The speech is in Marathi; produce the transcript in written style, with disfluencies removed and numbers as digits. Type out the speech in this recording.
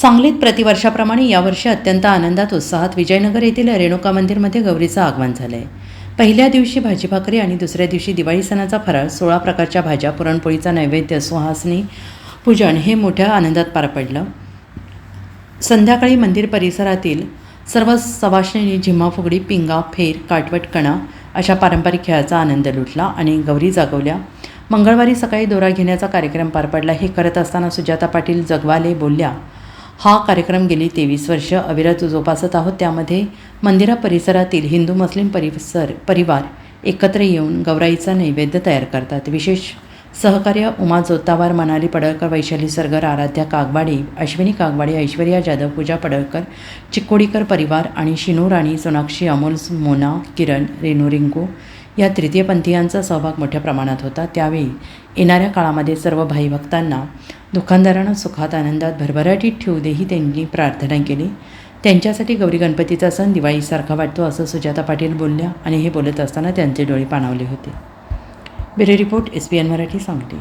सांगलीत प्रतिवर्षाप्रमाणे यावर्षी अत्यंत आनंदात उत्साहात विजयनगर येथील रेणुका मंदिरमध्ये गौरीचं आगमन झालं आहे। पहिल्या दिवशी भाजी भाकरी आणि दुसऱ्या दिवशी दिवाळी सणाचा फराळ, 16 प्रकारच्या भाज्या, पुरणपोळीचा नैवेद्य, सुहासनी पूजन हे मोठ्या आनंदात पार पडलं। संध्याकाळी मंदिर परिसरातील सर्व सवाष्णींनी झिम्मा फुगडी, पिंगा, फेर, काटवट, कणा अशा पारंपरिक खेळाचा आनंद लुटला आणि गौरी जागवल्या। मंगळवारी सकाळी दोरा घेण्याचा कार्यक्रम पार पडला। हे करत असताना सुजाता पाटील जगवाले बोलल्या, हा कार्यक्रम गेली 23 वर्ष अविरत जोपासत आहोत। त्यामध्ये मंदिरा परिसरातील हिंदू मुस्लिम परिवार एकत्र येऊन गौराईचा नैवेद्य तयार करतात। विशेष सहकार्य उमा जोतावार, मनाली पडळकर, वैशाली सरगर, आराध्या कागवाडे, अश्विनी कागवाडे, ऐश्वर्या जाधव, पूजा पडळकर, चिक्कोडीकर परिवार आणि शिनू राणी, सोनाक्षी, अमोल, मोना, किरण, रेणू, रिंकू या तृतीयपंथीयांचा सहभाग मोठ्या प्रमाणात होता। त्यावेळी येणाऱ्या काळामध्ये सर्व भाई भक्तांना दुकानदारांना सुखात आनंदात भरभराटीत ठेवू दे ही त्यांनी प्रार्थना केली। त्यांच्यासाठी गौरी गणपतीचा सण दिवाळीसारखा वाटतो असं सुजाता पाटील बोलल्या आणि हे बोलत असताना त्यांचे डोळे पाणावले होते। Bureau report, SBN Marathi, Sangli.